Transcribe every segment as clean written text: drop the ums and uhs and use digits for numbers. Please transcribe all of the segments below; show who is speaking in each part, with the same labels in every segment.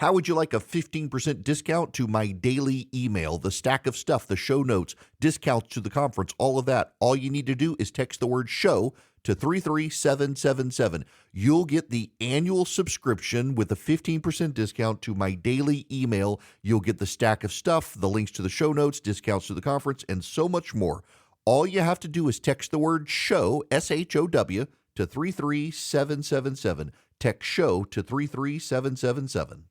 Speaker 1: How would you like a 15% discount to my daily email, the stack of stuff, the show notes, discounts to the conference, all of that? All you need to do is text the word show to 33777. You'll get the annual subscription with a 15% discount to my daily email. You'll get the stack of stuff, the links to the show notes, discounts to the conference, and so much more. All you have to do is text the word show, SHOW, to 33777. Text show to 33777.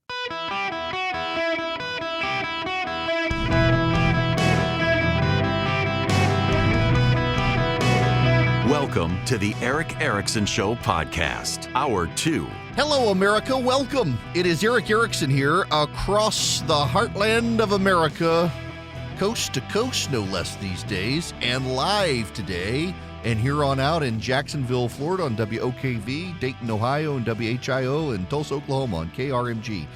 Speaker 2: Welcome to the Eric Erickson Show podcast, Hour 2.
Speaker 1: Hello, America. Welcome. It is Eric Erickson here across the heartland of America, coast to coast, no less these days, and live today and here on out in Jacksonville, Florida on WOKV, Dayton, Ohio, and WHIO, and Tulsa, Oklahoma on KRMG.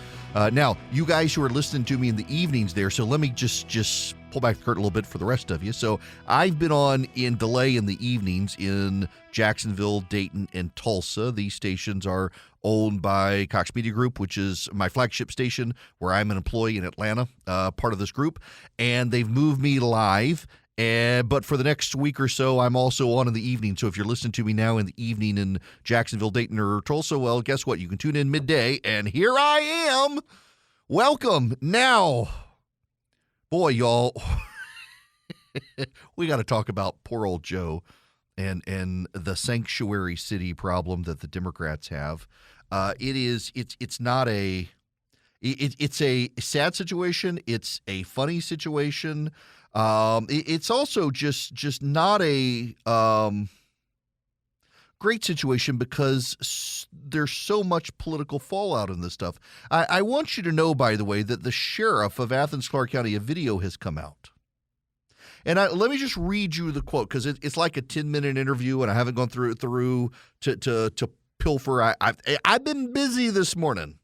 Speaker 1: Now, you guys who are listening to me in the evenings there, so let me just pull back the curtain a little bit for the rest of you. So I've been on in delay in the evenings in Jacksonville, Dayton, and Tulsa. These stations are owned by Cox Media Group, which is my flagship station where I'm an employee in Atlanta, part of this group. And they've moved me live. But for the next week or so, I'm also on in the evening. So if you're listening to me now in the evening in Jacksonville, Dayton, or Tulsa, well, guess what? You can tune in midday, and here I am. Welcome. Now, boy, y'all, we got to talk about poor old Joe and the sanctuary city problem that the Democrats have. It's a sad situation. It's a funny situation. It's also just not a great situation because there's so much political fallout in this stuff. I want you to know, by the way, that the sheriff of Athens, Clarke County, a video has come out. And let me just read you the quote because it's like a 10-minute interview, and I haven't gone through to pilfer. I've been busy this morning.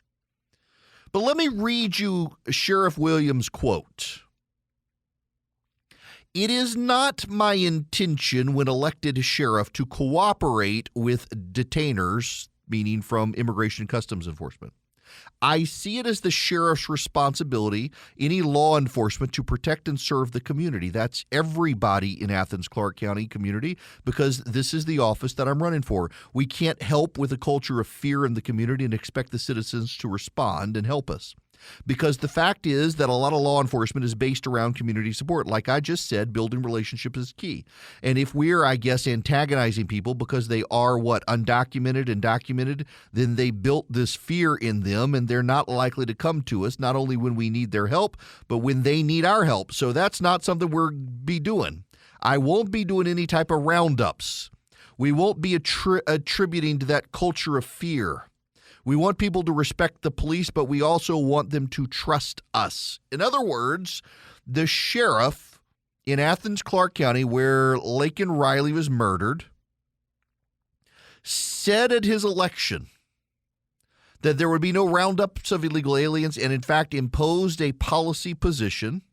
Speaker 1: But let me read you Sheriff Williams' quote. It is not my intention when elected sheriff to cooperate with detainers, meaning from Immigration and Customs Enforcement. I see it as the sheriff's responsibility, any law enforcement, to protect and serve the community. That's everybody in Athens, Clarke County community, because this is the office that I'm running for. We can't help with a culture of fear in the community and expect the citizens to respond and help us. Because the fact is that a lot of law enforcement is based around community support. Like I just said, building relationships is key. And if we're, I guess, antagonizing people because they are undocumented and documented, then they built this fear in them and they're not likely to come to us, not only when we need their help, but when they need our help. So that's not something we'll be doing. I won't be doing any type of roundups. We won't be attributing to that culture of fear. We want people to respect the police, but we also want them to trust us. In other words, the sheriff in Athens, Clarke County, where Laken Riley was murdered, said at his election that there would be no roundups of illegal aliens and, in fact, imposed a policy position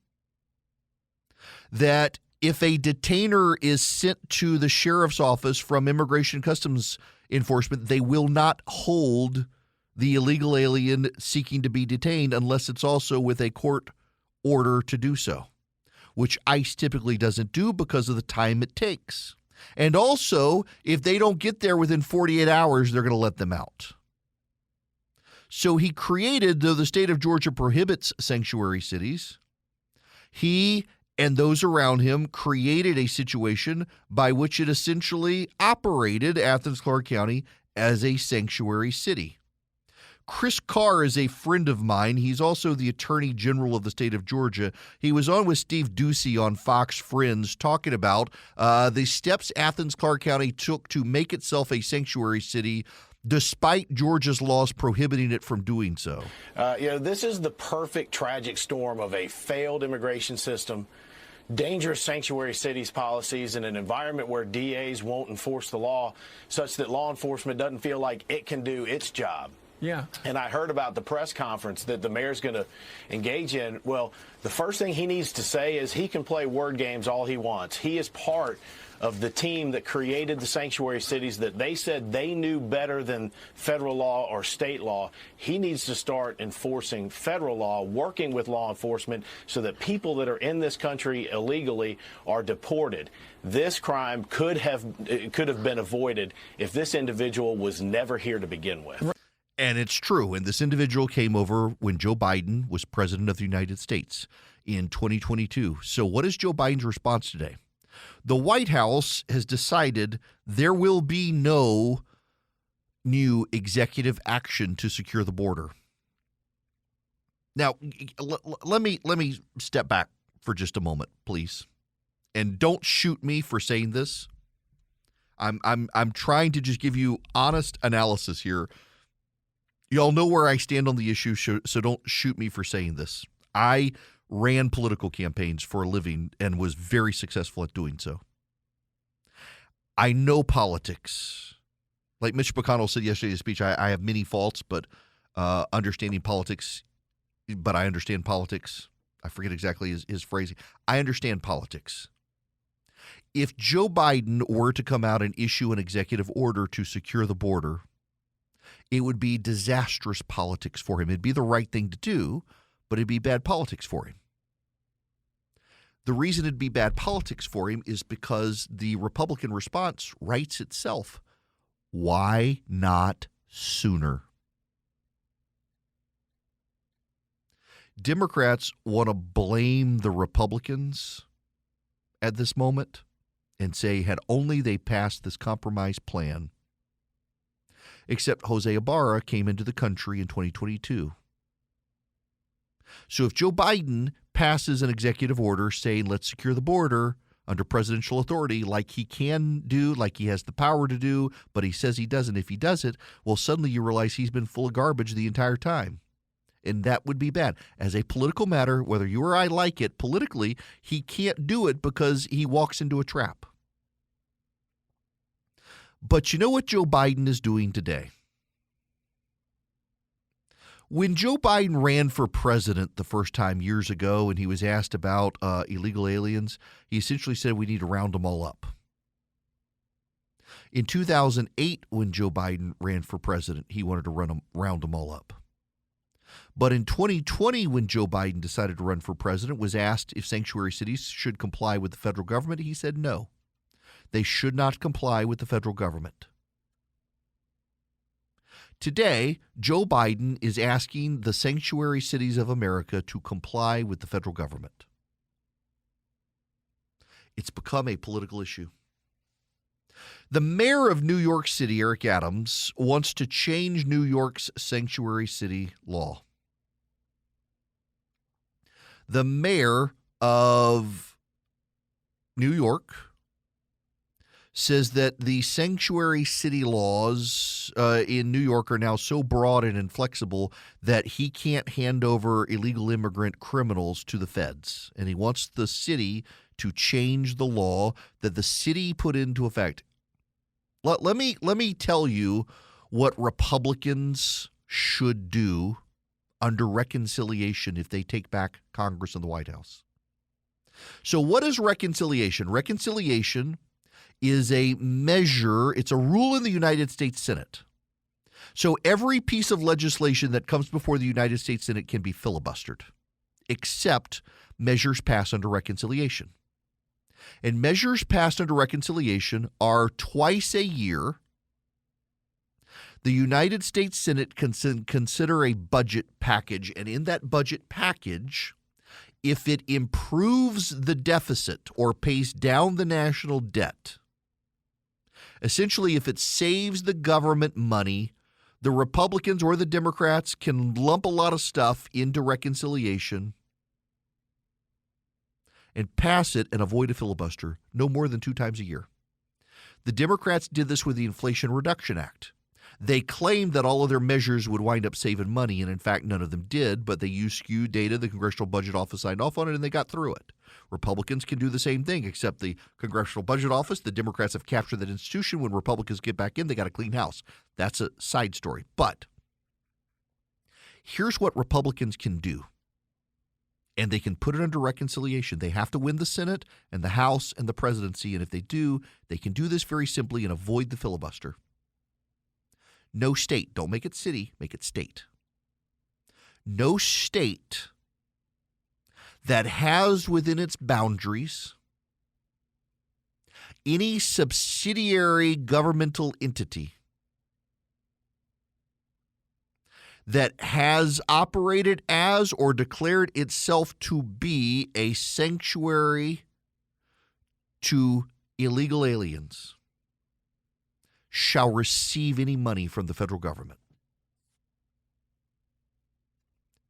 Speaker 1: that if a detainer is sent to the sheriff's office from Immigration and Customs Enforcement, they will not hold the illegal alien seeking to be detained unless it's also with a court order to do so, which ICE typically doesn't do because of the time it takes. And also, if they don't get there within 48 hours, they're going to let them out. So he created, though the state of Georgia prohibits sanctuary cities, he and those around him created a situation by which it essentially operated Athens, Clarke County as a sanctuary city. Chris Carr is a friend of mine. He's also the Attorney General of the state of Georgia. He was on with Steve Ducey on Fox Friends talking about the steps Athens, Clarke County took to make itself a sanctuary city despite Georgia's laws prohibiting it from doing so.
Speaker 3: This is the perfect tragic storm of a failed immigration system, dangerous sanctuary cities policies, and an environment where DAs won't enforce the law such that law enforcement doesn't feel like it can do its job.
Speaker 4: Yeah.
Speaker 3: And I heard about the press conference that the mayor's going to engage in. Well, the first thing he needs to say is he can play word games all he wants. He is part of the team that created the sanctuary cities that they said they knew better than federal law or state law. He needs to start enforcing federal law, working with law enforcement so that people that are in this country illegally are deported. This crime could have been avoided if this individual was never here to begin with.
Speaker 1: And it's true. And this individual came over when Joe Biden was president of the United States in 2022. So what is Joe Biden's response today? The White House has decided there will be no new executive action to secure the border. Now, let me step back for just a moment, please. And don't shoot me for saying this. I'm trying to just give you honest analysis here. Y'all know where I stand on the issue, so don't shoot me for saying this. I ran political campaigns for a living and was very successful at doing so. I know politics. Like Mitch McConnell said yesterday in his speech, I have many faults, but understanding politics, but I understand politics. I forget exactly his phrasing. I understand politics. If Joe Biden were to come out and issue an executive order to secure the border, it would be disastrous politics for him. It'd be the right thing to do, but it'd be bad politics for him. The reason it'd be bad politics for him is because the Republican response writes itself. Why not sooner? Democrats want to blame the Republicans at this moment and say, had only they passed this compromise plan. Except Jose Ibarra came into the country in 2022. So if Joe Biden passes an executive order saying let's secure the border under presidential authority like he can do, like he has the power to do, but he says he doesn't if he does it, well, suddenly you realize he's been full of garbage the entire time. And that would be bad. As a political matter, whether you or I like it politically, he can't do it because he walks into a trap. But you know what Joe Biden is doing today? When Joe Biden ran for president the first time years ago and he was asked about illegal aliens, he essentially said we need to round them all up. In 2008, when Joe Biden ran for president, he wanted to round them all up. But in 2020, when Joe Biden decided to run for president, was asked if sanctuary cities should comply with the federal government, he said no. They should not comply with the federal government. Today, Joe Biden is asking the sanctuary cities of America to comply with the federal government. It's become a political issue. The mayor of New York City, Eric Adams, wants to change New York's sanctuary city law. The mayor of New York says that the sanctuary city laws in New York are now so broad and inflexible that he can't hand over illegal immigrant criminals to the feds. And he wants the city to change the law that the city put into effect. Let me tell you what Republicans should do under reconciliation if they take back Congress and the White House. So what is reconciliation? Reconciliation is a measure, it's a rule in the United States Senate. So every piece of legislation that comes before the United States Senate can be filibustered, except measures passed under reconciliation. And measures passed under reconciliation are twice a year. The United States Senate can consider a budget package, and in that budget package, if it improves the deficit or pays down the national debt, essentially if it saves the government money, the Republicans or the Democrats can lump a lot of stuff into reconciliation and pass it and avoid a filibuster no more than 2 times a year. The Democrats did this with the Inflation Reduction Act. They claimed that all of their measures would wind up saving money, and in fact, none of them did, but they used skewed data. The Congressional Budget Office signed off on it, and they got through it. Republicans can do the same thing, except the Congressional Budget Office, the Democrats have captured that institution. When Republicans get back in, they got a clean house. That's a side story. But Here's what Republicans can do. And they can put it under reconciliation. They have to win the Senate and the House and the presidency. And if they do, they can do this very simply and avoid the filibuster. No state, don't make it city, make it state. No state that has within its boundaries any subsidiary governmental entity that has operated as or declared itself to be a sanctuary to illegal aliens shall receive any money from the federal government.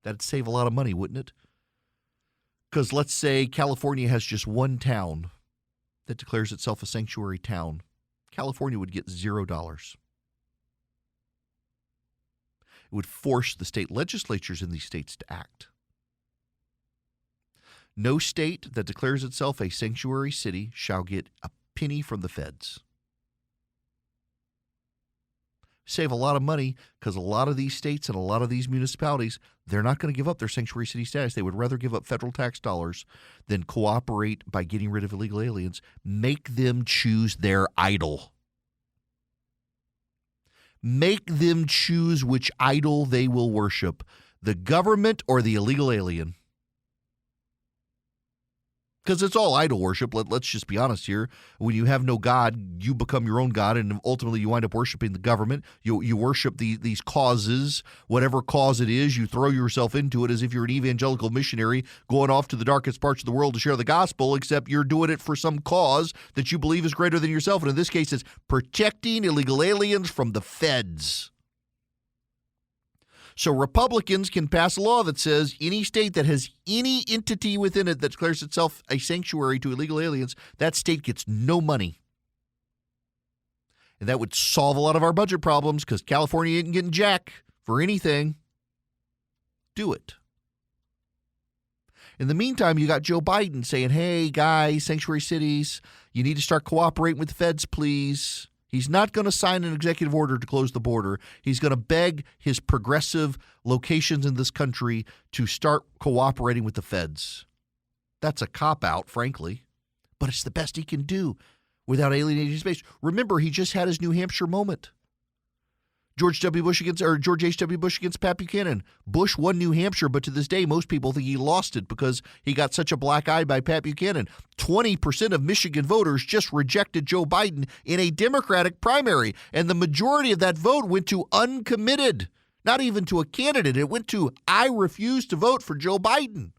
Speaker 1: That'd save a lot of money, wouldn't it? Because let's say California has just one town that declares itself a sanctuary town. California would get $0. It would force the state legislatures in these states to act. No state that declares itself a sanctuary city shall get a penny from the feds. Save a lot of money because a lot of these states and a lot of these municipalities, they're not going to give up their sanctuary city status. They would rather give up federal tax dollars than cooperate by getting rid of illegal aliens. Make them choose their idol. Make them choose which idol they will worship, the government or the illegal alien. Because it's all idol worship. Let's just be honest here. When you have no God, you become your own God, and ultimately you wind up worshiping the government. You worship these causes, whatever cause it is. You throw yourself into it as if you're an evangelical missionary going off to the darkest parts of the world to share the gospel, except you're doing it for some cause that you believe is greater than yourself. And in this case, it's protecting illegal aliens from the feds. So Republicans can pass a law that says any state that has any entity within it that declares itself a sanctuary to illegal aliens, that state gets no money. And that would solve a lot of our budget problems because California isn't getting jack for anything. Do it. In the meantime, you got Joe Biden saying, hey, guys, sanctuary cities, you need to start cooperating with the feds, please. He's not going to sign an executive order to close the border. He's going to beg his progressive locations in this country to start cooperating with the feds. That's a cop-out, frankly, but it's the best he can do without alienating space. Remember, he just had his New Hampshire moment. George H.W. Bush against Pat Buchanan. Bush won New Hampshire, but to this day, most people think he lost it because he got such a black eye by Pat Buchanan. 20% of Michigan voters just rejected Joe Biden in a Democratic primary, and the majority of that vote went to uncommitted, not even to a candidate. It went to, I refuse to vote for Joe Biden.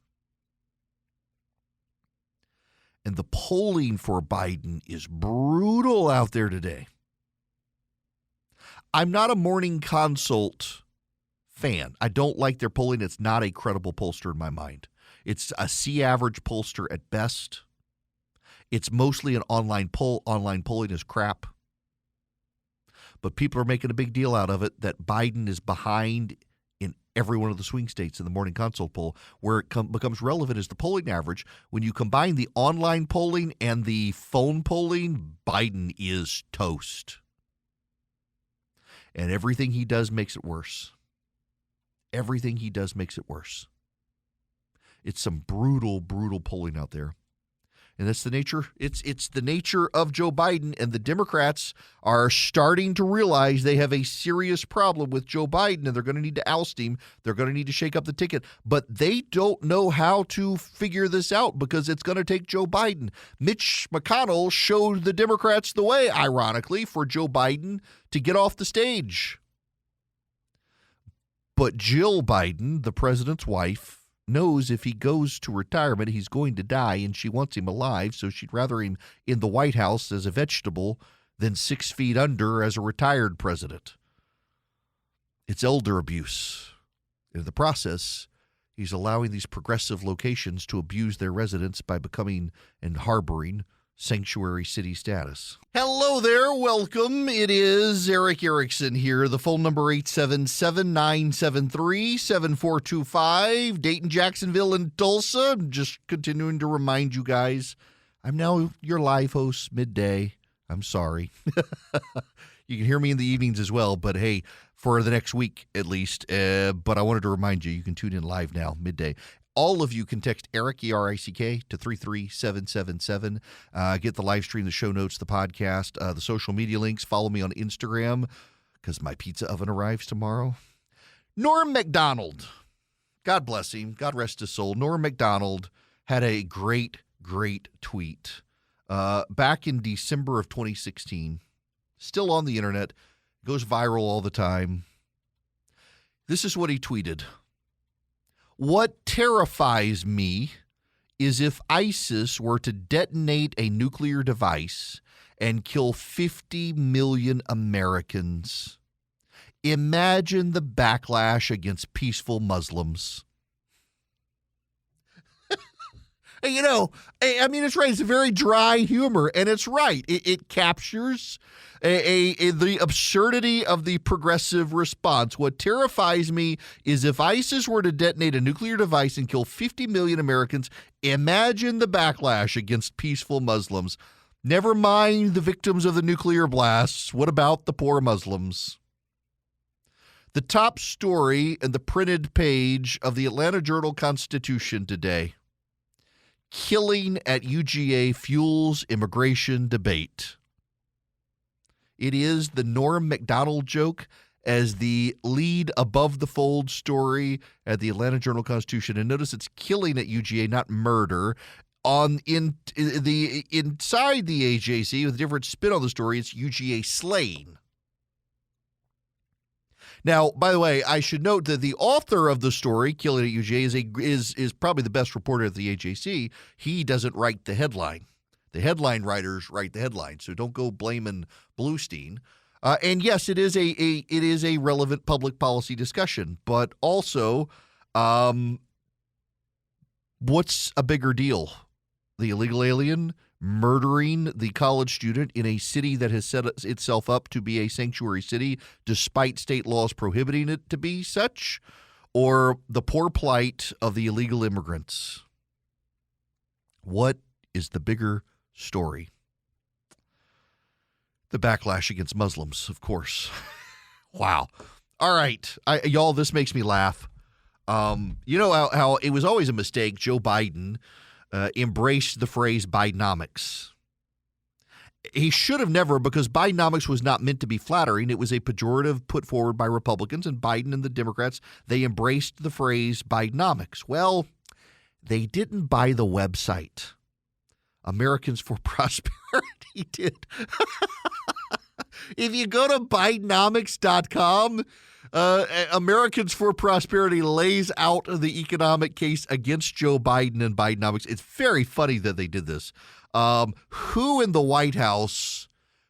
Speaker 1: And the polling for Biden is brutal out there today. I'm not a Morning Consult fan. I don't like their polling. It's not a credible pollster in my mind. It's a C-average pollster at best. It's mostly an online poll. Online polling is crap. But people are making a big deal out of it that Biden is behind in every one of the swing states in the Morning Consult poll. Where it becomes relevant is the polling average. When you combine the online polling and the phone polling, Biden is toast. And everything he does makes it worse. Everything he does makes it worse. It's some brutal, brutal polling out there. And that's the nature. It's the nature of Joe Biden, and the Democrats are starting to realize they have a serious problem with Joe Biden, and they're going to need to oust him. They're going to need to shake up the ticket. But they don't know how to figure this out because it's going to take Joe Biden. Mitch McConnell showed the Democrats the way, ironically, for Joe Biden to get off the stage. But Jill Biden, the president's wife, knows if he goes to retirement, he's going to die, and she wants him alive, so she'd rather him in the White House as a vegetable than 6 feet under as a retired president. It's elder abuse. In the process, he's allowing these progressive locations to abuse their residents by becoming and harboring sanctuary city status. Hello there. Welcome. It is Eric Erickson here. The phone number 877-973-7425. Dayton, Jacksonville, and Tulsa. I'm just continuing to remind you guys, I'm now your live host midday. I'm sorry. You can hear me in the evenings as well, but hey, for the next week at least. But I wanted to remind you, you can tune in live now, midday. All of you can text Eric, E-R-I-C-K, to 33777. Get the live stream, the show notes, the podcast, the social media links. Follow me on Instagram because my pizza oven arrives tomorrow. Norm Macdonald, God bless him, God rest his soul. Norm Macdonald had a great tweet back in December of 2016. Still on the internet, goes viral all the time. This is what he tweeted. What terrifies me is if ISIS were to detonate a nuclear device and kill 50 million Americans. Imagine the backlash against peaceful Muslims. You know, I mean, it's right. It's a very dry humor, and it's right. It captures the absurdity of the progressive response. What terrifies me is if ISIS were to detonate a nuclear device and kill 50 million Americans, imagine the backlash against peaceful Muslims. Never mind the victims of the nuclear blasts. What about the poor Muslims? The top story in the printed page of the Atlanta Journal-Constitution today. Killing at UGA fuels immigration debate. It is the Norm Macdonald joke as the lead above the fold story at the Atlanta Journal-Constitution. And notice it's killing at UGA, not murder. Inside the AJC, with a different spin on the story, it's UGA slaying. Now, by the way, I should note that the author of the story, Killing at UGA, is probably the best reporter at the AJC. He doesn't write the headline. The headline writers write the headline, so don't go blaming Bluestein. And yes, it is a relevant public policy discussion, but also, what's a bigger deal? The illegal alien murdering the college student in a city that has set itself up to be a sanctuary city despite state laws prohibiting it to be such, or the poor plight of the illegal immigrants? What is the bigger story? The backlash against Muslims, of course. Wow. All right. Y'all, this makes me laugh. You know how it was always a mistake. Joe Biden embraced the phrase Bidenomics. He should have never, because Bidenomics was not meant to be flattering. It was a pejorative put forward by Republicans, and Biden and the Democrats, they embraced the phrase Bidenomics. Well, they didn't buy the website. Americans for Prosperity did. If you go to Bidenomics.com, Americans for Prosperity lays out the economic case against Joe Biden and Bidenomics. It's very funny that they did this. Who in the White House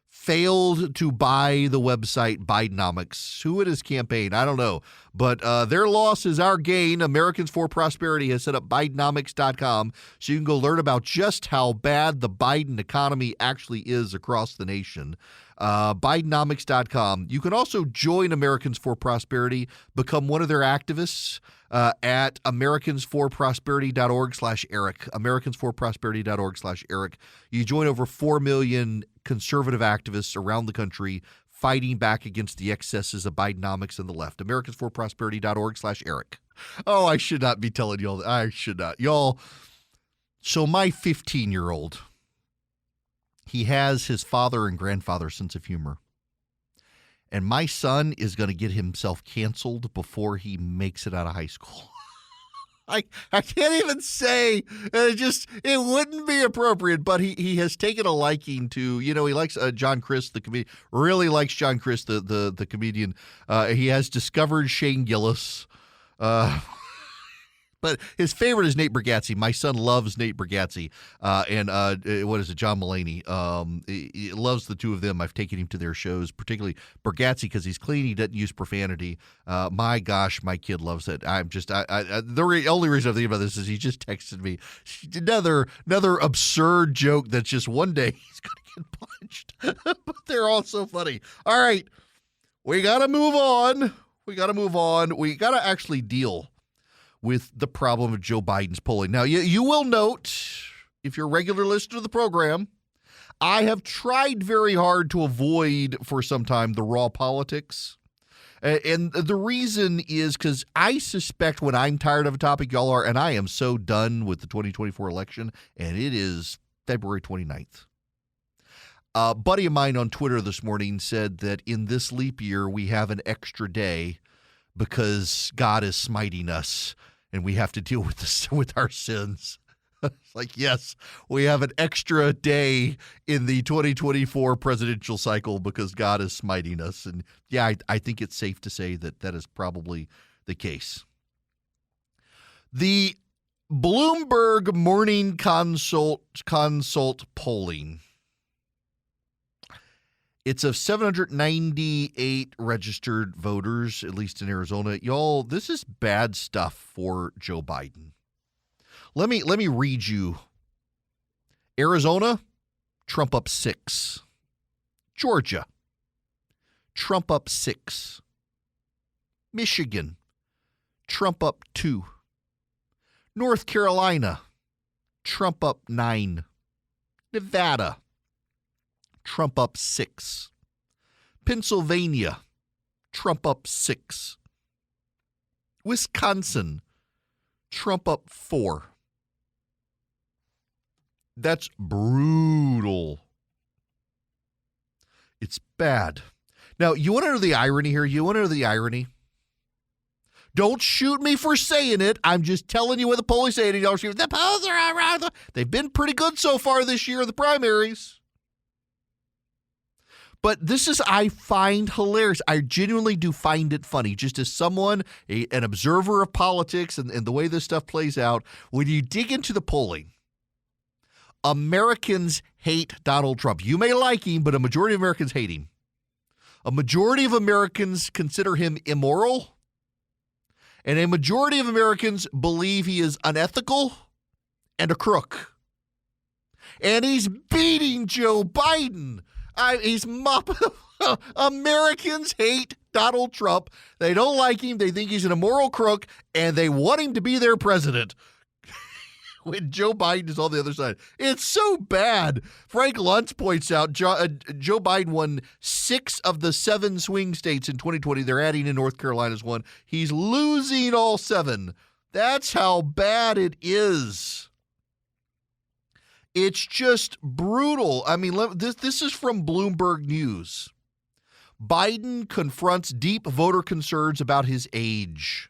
Speaker 1: failed to buy the website Bidenomics? Who in his campaign? I don't know. But their loss is our gain. Americans for Prosperity has set up Bidenomics.com so you can go learn about just how bad the Biden economy actually is across the nation. Bidenomics.com. You can also join Americans for Prosperity, become one of their activists at americansforprosperity.org/Eric. americansforprosperity.org/Eric. You join over 4 million conservative activists around the country fighting back against the excesses of Bidenomics and the left. americansforprosperity.org/Eric. Oh, I should not be telling y'all that. I should not. Y'all, so my 15-year-old, he has his father and grandfather's sense of humor. And my son is going to get himself canceled before he makes it out of high school. I can't even say. It wouldn't be appropriate, but he has taken a liking to, he likes John Crist, the comedian, really likes John Crist, the comedian. He has discovered Shane Gillis. But his favorite is Nate Bargatze. My son loves Nate Bargatze. And John Mulaney. He loves the two of them. I've taken him to their shows, particularly Bargatze because he's clean. He doesn't use profanity. My gosh, my kid loves it. The only reason I'm thinking about this is he just texted me another absurd joke that's just one day he's going to get punched. But they're all so funny. All right. We got to move on. We got to actually deal with the problem of Joe Biden's polling. Now, you will note, if you're a regular listener to the program, I have tried very hard to avoid for some time the raw politics. And the reason is because I suspect when I'm tired of a topic, y'all are, and I am so done with the 2024 election, and it is February 29th. A buddy of mine on Twitter this morning said that in this leap year, we have an extra day because God is smiting us and we have to deal with this, with our sins. It's like, yes, we have an extra day in the 2024 presidential cycle because God is smiting us. And yeah, I think it's safe to say that that is probably the case. The Bloomberg Morning Consult polling. It's of 798 registered voters, at least in Arizona. Y'all, this is bad stuff for Joe Biden. Let me read you. Arizona, Trump up 6. Georgia, Trump up 6. Michigan, Trump up 2. North Carolina, Trump up 9. Nevada, Trump up 6. Pennsylvania, Trump up 6. Wisconsin, Trump up 4. That's brutal. It's bad. Now, you want to know the irony here? Don't shoot me for saying it. I'm just telling you what the polls say. The polls are around. They've been pretty good so far this year in the primaries. But this is, I find hilarious. I genuinely do find it funny. Just as someone, an observer of politics and the way this stuff plays out, when you dig into the polling, Americans hate Donald Trump. You may like him, but a majority of Americans hate him. A majority of Americans consider him immoral. And a majority of Americans believe he is unethical and a crook. And he's beating Joe Biden. He's mopping. Americans hate Donald Trump. They don't like him. They think he's an immoral crook, and they want him to be their president. When Joe Biden is on the other side. It's so bad. Frank Luntz points out Joe Biden won 6 of the 7 swing states in 2020. They're adding in North Carolina's one. He's losing all 7. That's how bad it is. It's just brutal. I mean, this is from Bloomberg News. Biden confronts deep voter concerns about his age.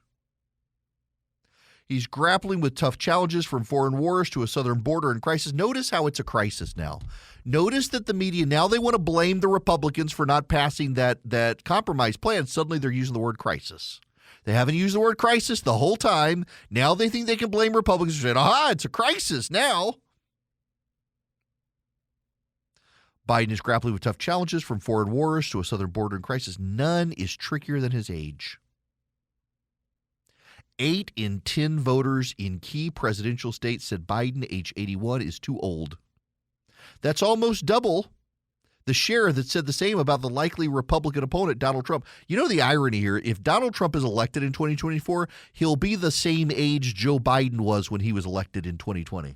Speaker 1: He's grappling with tough challenges from foreign wars to a southern border in crisis. Notice how it's a crisis now. Notice that the media, now they want to blame the Republicans for not passing that compromise plan. Suddenly they're using the word crisis. They haven't used the word crisis the whole time. Now they think they can blame Republicans for saying, aha, it's a crisis now. Biden is grappling with tough challenges from foreign wars to a southern border in crisis. None is trickier than his age. 8 in 10 voters in key presidential states said Biden, age 81, is too old. That's almost double the share that said the same about the likely Republican opponent, Donald Trump. You know the irony here? If Donald Trump is elected in 2024, he'll be the same age Joe Biden was when he was elected in 2020.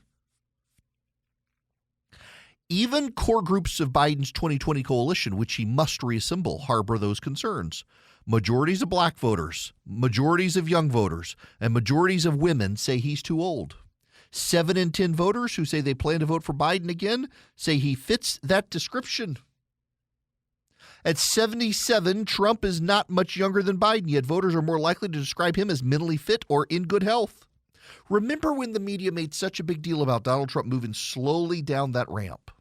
Speaker 1: Even core groups of Biden's 2020 coalition, which he must reassemble, harbor those concerns. Majorities of black voters, majorities of young voters, and majorities of women say he's too old. 7 in 10 voters who say they plan to vote for Biden again say he fits that description. At 77, Trump is not much younger than Biden, yet voters are more likely to describe him as mentally fit or in good health. Remember when the media made such a big deal about Donald Trump moving slowly down that ramp?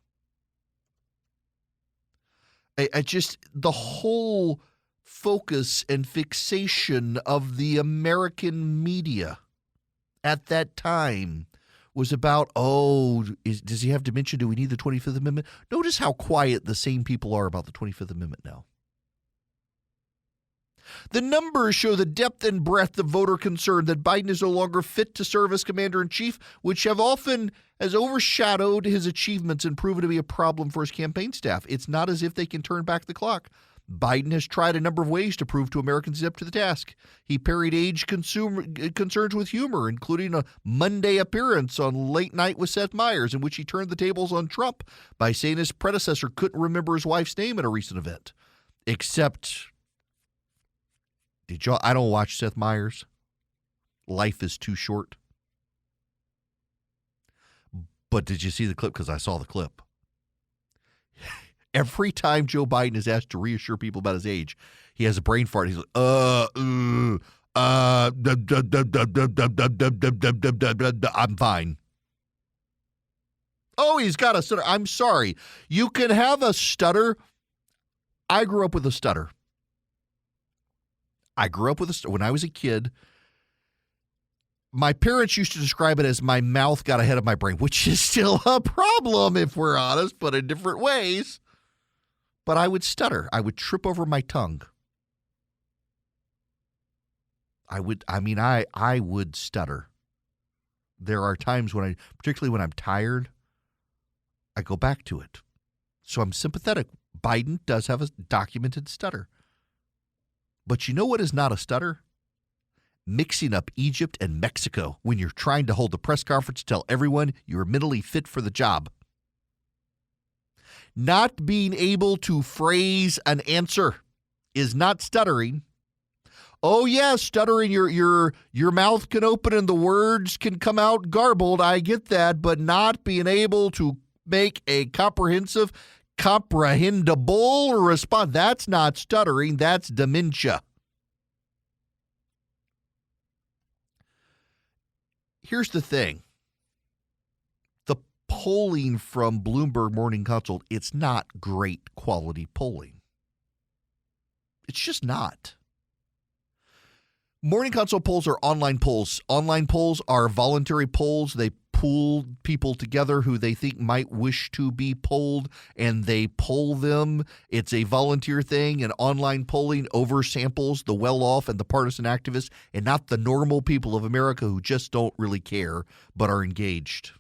Speaker 1: The whole focus and fixation of the American media at that time was about, does he have dementia? Do we need the 25th Amendment? Notice how quiet the same people are about the 25th Amendment now. The numbers show the depth and breadth of voter concern that Biden is no longer fit to serve as commander-in-chief, which has overshadowed his achievements and proven to be a problem for his campaign staff. It's not as if they can turn back the clock. Biden has tried a number of ways to prove to Americans he's up to the task. He parried age concerns with humor, including a Monday appearance on Late Night with Seth Meyers, in which he turned the tables on Trump by saying his predecessor couldn't remember his wife's name at a recent event. Except, I don't watch Seth Meyers. Life is too short. But did you see the clip? Because I saw the clip. Every time Joe Biden is asked to reassure people about his age, he has a brain fart. He's like, I'm fine. Oh, he's got a stutter. I'm sorry. You can have a stutter. I grew up with a stutter. When I was a kid, my parents used to describe it as my mouth got ahead of my brain, which is still a problem if we're honest, but in different ways. But I would stutter. I would trip over my tongue. I would stutter. There are times when particularly when I'm tired, I go back to it. So I'm sympathetic. Biden does have a documented stutter. But you know what is not a stutter? Mixing up Egypt and Mexico when you're trying to hold a press conference to tell everyone you're mentally fit for the job. Not being able to phrase an answer is not stuttering. Oh, yeah, stuttering, your mouth can open and the words can come out garbled. I get that, but not being able to make a comprehensible response, that's not stuttering, that's dementia. Here's the thing. The polling from Bloomberg Morning Consult, it's not great quality polling. It's just not. Morning Consult polls are online polls. Online polls are voluntary polls. They pool people together who they think might wish to be polled, and they poll them. It's a volunteer thing, and online polling oversamples the well-off and the partisan activists and not the normal people of America who just don't really care but are engaged.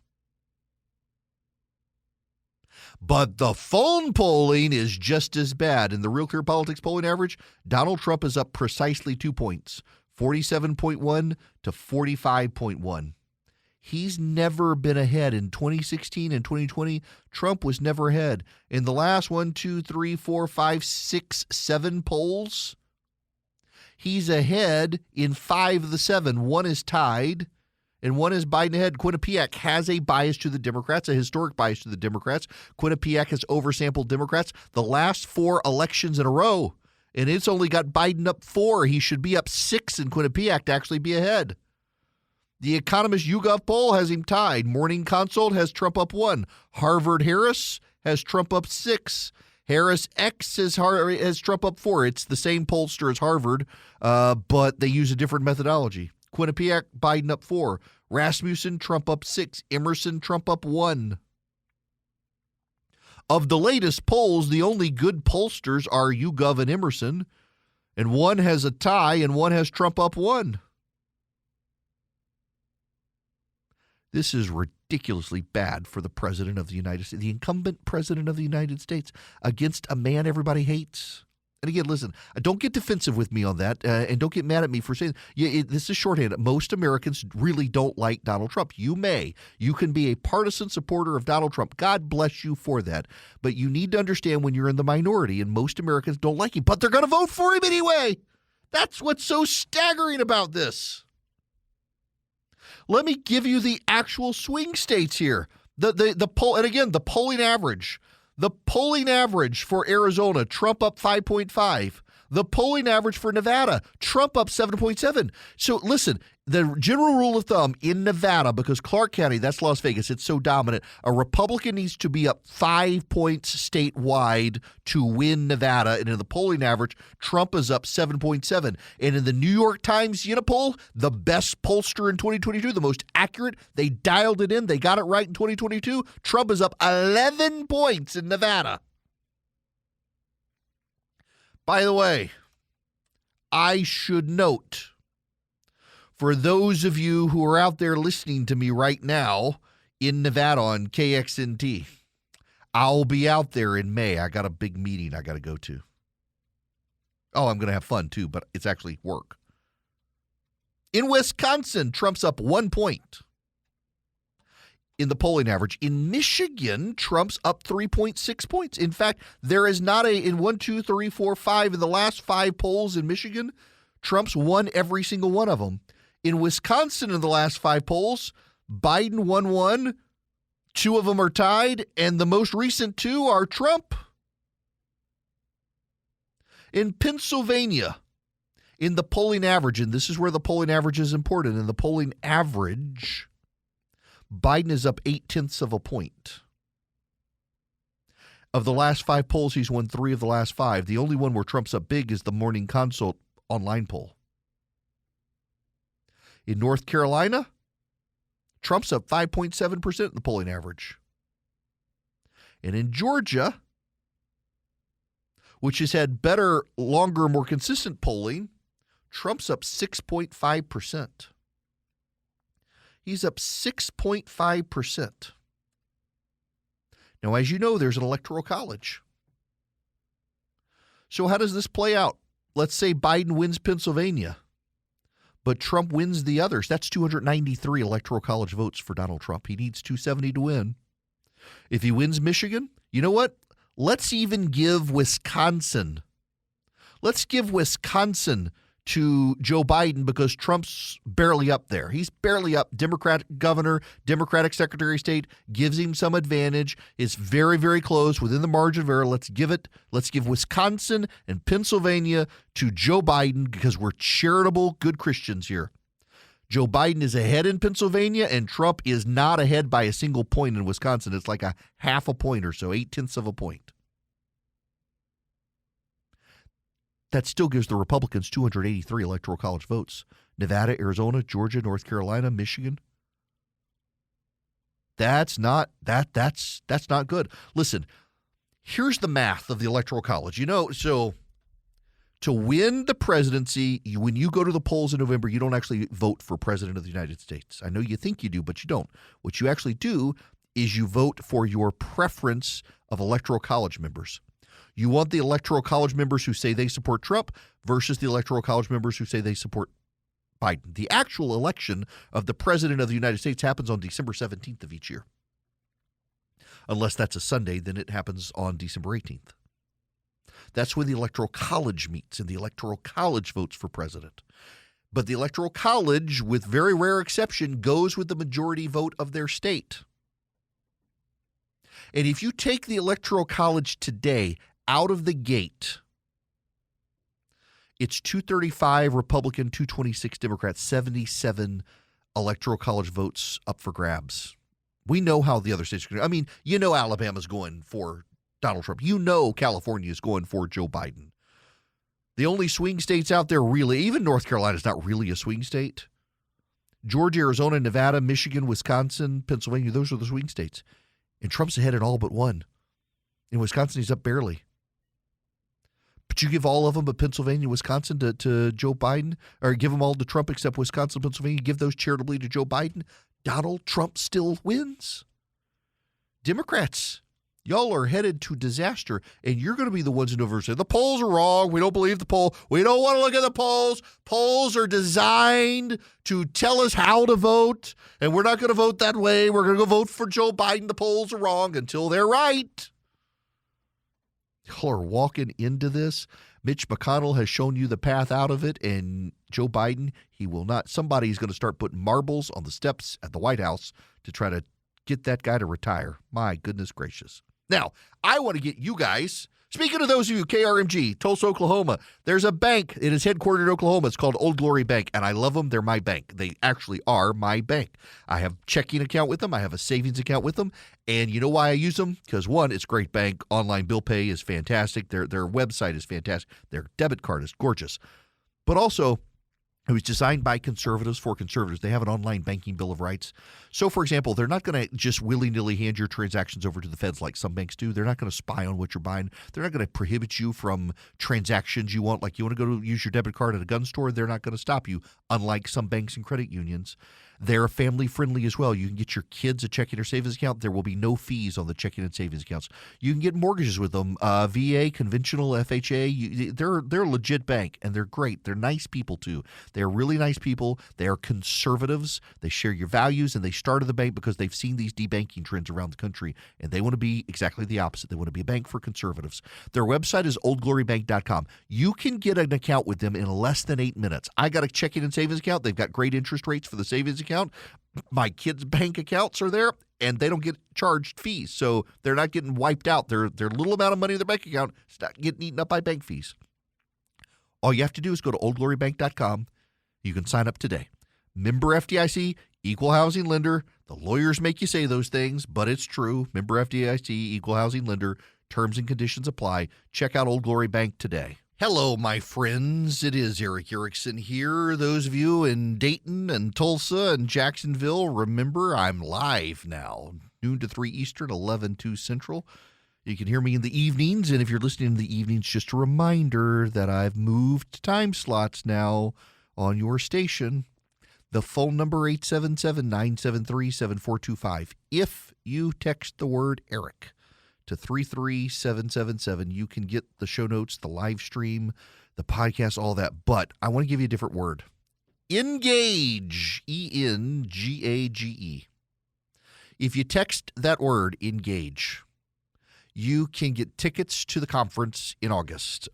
Speaker 1: But the phone polling is just as bad. In the Real Clear Politics polling average, Donald Trump is up precisely 2 points, 47.1 to 45.1. He's never been ahead. In 2016 and 2020, Trump was never ahead. In the last 1, 2, 3, 4, 5, 6, 7 polls, he's ahead in 5 of the 7. One is tied, and one is Biden ahead. Quinnipiac has a bias to the Democrats, a historic bias to the Democrats. Quinnipiac has oversampled Democrats the last 4 elections in a row, and it's only got Biden up 4. He should be up 6 in Quinnipiac to actually be ahead. The Economist YouGov poll has him tied. Morning Consult has Trump up 1. Harvard Harris has Trump up 6. Harris X has Trump up 4. It's the same pollster as Harvard, but they use a different methodology. Quinnipiac, Biden up 4. Rasmussen, Trump up 6. Emerson, Trump up 1. Of the latest polls, the only good pollsters are YouGov and Emerson, and one has a tie and one has Trump up 1. This is ridiculously bad for the president of the United States, the incumbent president of the United States, against a man everybody hates. And again, listen, don't get defensive with me on that, and don't get mad at me for saying this is shorthand. Most Americans really don't like Donald Trump. You can be a partisan supporter of Donald Trump. God bless you for that. But you need to understand when you're in the minority, and most Americans don't like him, but they're going to vote for him anyway. That's what's so staggering about this. Let me give you the actual swing states here. The poll, and again, the polling average. The polling average for Arizona, Trump up 5.5. The polling average for Nevada, Trump up 7.7. So listen, the general rule of thumb in Nevada, because Clark County, that's Las Vegas, it's so dominant, a Republican needs to be up 5 points statewide to win Nevada. And in the polling average, Trump is up 7.7. And in the New York Times Unipoll, the best pollster in 2022, the most accurate, they dialed it in, they got it right in 2022, Trump is up 11 points in Nevada. By the way, I should note, for those of you who are out there listening to me right now in Nevada on KXNT, I'll be out there in May. I got a big meeting I got to go to. Oh, I'm going to have fun too, but it's actually work. In Wisconsin, Trump's up 1 point in the polling average. In Michigan, Trump's up 3.6 points. In fact, there is not in 1, 2, 3, 4, 5, in the last 5 polls in Michigan, Trump's won every single one of them. In Wisconsin, in the last 5 polls, Biden won 1, 2 of them are tied, and the most recent 2 are Trump. In Pennsylvania, in the polling average, and this is where the polling average is important, in the polling average, Biden is up 0.8 of a point. Of the last 5 polls, he's won 3 of the last 5. The only one where Trump's up big is the Morning Consult online poll. In North Carolina, Trump's up 5.7% in the polling average. And in Georgia, which has had better, longer, more consistent polling, Trump's up 6.5%. He's up 6.5%. Now, as you know, there's an electoral college. So how does this play out? Let's say Biden wins Pennsylvania, but Trump wins the others. That's 293 electoral college votes for Donald Trump. He needs 270 to win. If he wins Michigan, you know what? Let's even give Wisconsin. Let's give Wisconsin to Joe Biden because Trump's barely up there. He's barely up. Democratic governor, Democratic Secretary of State gives him some advantage. It's very, very close within the margin of error. Let's give Wisconsin and Pennsylvania to Joe Biden because we're charitable, good Christians here. Joe Biden is ahead in Pennsylvania, and Trump is not ahead by a single point in Wisconsin. It's like a half a point or so, 0.8 of a point. That still gives the Republicans 283 electoral college votes. Nevada, Arizona, Georgia, North Carolina, Michigan. That's not good. Listen, here's the math of the electoral college. You know, so to win the presidency, when you go to the polls in November, you don't actually vote for president of the United States. I know you think you do, but you don't. What you actually do is you vote for your preference of electoral college members. You want the electoral college members who say they support Trump versus the electoral college members who say they support Biden. The actual election of the president of the United States happens on December 17th of each year. Unless that's a Sunday, then it happens on December 18th. That's when the Electoral College meets, and the Electoral College votes for president. But the Electoral College, with very rare exception, goes with the majority vote of their state. And if you take the Electoral College today out of the gate, it's 235 Republican, 226 Democrat, 77 Electoral College votes up for grabs. We know how the other states are going. I mean, you know Alabama's going for Donald Trump. You know California is going for Joe Biden. The only swing states out there really, even North Carolina is not really a swing state. Georgia, Arizona, Nevada, Michigan, Wisconsin, Pennsylvania, those are the swing states. And Trump's ahead in all but one. In Wisconsin, he's up barely. But you give all of them but Pennsylvania, Wisconsin to Joe Biden, or give them all to Trump except Wisconsin, Pennsylvania, give those charitably to Joe Biden, Donald Trump still wins. Democrats, y'all are headed to disaster, and you're going to be the ones in November say, the polls are wrong. We don't believe the poll. We don't want to look at the polls. Polls are designed to tell us how to vote, and we're not going to vote that way. We're going to go vote for Joe Biden. The polls are wrong until they're right. Y'all are walking into this. Mitch McConnell has shown you the path out of it, and Joe Biden, he will not. Somebody's going to start putting marbles on the steps at the White House to try to get that guy to retire. My goodness gracious. Now, I want to get you guys, speaking of those of you, KRMG, Tulsa, Oklahoma, there's a bank. It is headquartered in Oklahoma. It's called Old Glory Bank, and I love them. They're my bank. They actually are my bank. I have a checking account with them. I have a savings account with them. And you know why I use them? Because, one, it's a great bank. Online bill pay is fantastic. Their website is fantastic. Their debit card is gorgeous. But also, it was designed by conservatives for conservatives. They have an online banking bill of rights. So, for example, they're not going to just willy-nilly hand your transactions over to the feds like some banks do. They're not going to spy on what you're buying. They're not going to prohibit you from transactions you want. Like you want to go to use your debit card at a gun store, they're not going to stop you, unlike some banks and credit unions. They're family friendly as well. You can get your kids a checking or savings account. There will be no fees on the checking and savings accounts. You can get mortgages with them. VA, conventional, FHA. They're a legit bank, and they're great. They're nice people too. They're really nice people. They are conservatives. They share your values, and they started the bank because they've seen these debanking trends around the country, and they want to be exactly the opposite. They want to be a bank for conservatives. Their website is oldglorybank.com. You can get an account with them in less than 8 minutes. I got a checking and savings account. They've got great interest rates for the savings account. My kids' bank accounts are there, and they don't get charged fees, so they're not getting wiped out. Their little amount of money in their bank account is not getting eaten up by bank fees. All you have to do is go to oldglorybank.com. You can sign up today. Member FDIC, equal housing lender. The lawyers make you say those things, but it's true. Member FDIC, equal housing lender. Terms and conditions apply. Check out Old Glory Bank today. Hello, my friends. It is Eric Erickson here. Those of you in Dayton and Tulsa and Jacksonville, remember I'm live now, noon to 3 Eastern, 11 to Central. You can hear me in the evenings, and if you're listening in the evenings, just a reminder that I've moved time slots now on your station. The phone number 877-973-7425. If you text the word Eric to 33777, you can get the show notes, the live stream, the podcast, all that. But I want to give you a different word. Engage. ENGAGE. If you text that word, engage, you can get tickets to the conference in August.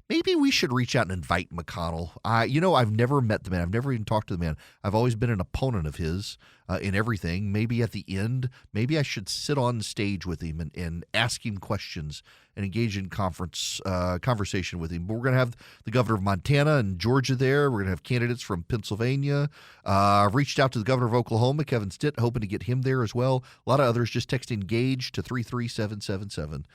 Speaker 1: Maybe we should reach out and invite McConnell. I've never met the man. I've never even talked to the man. I've always been an opponent of his in everything. Maybe at the end, maybe I should sit on stage with him and ask him questions and engage in conversation with him. But we're going to have the governor of Montana and Georgia there. We're going to have candidates from Pennsylvania. I've reached out to the governor of Oklahoma, Kevin Stitt, hoping to get him there as well. A lot of others. Just text ENGAGE to 33777.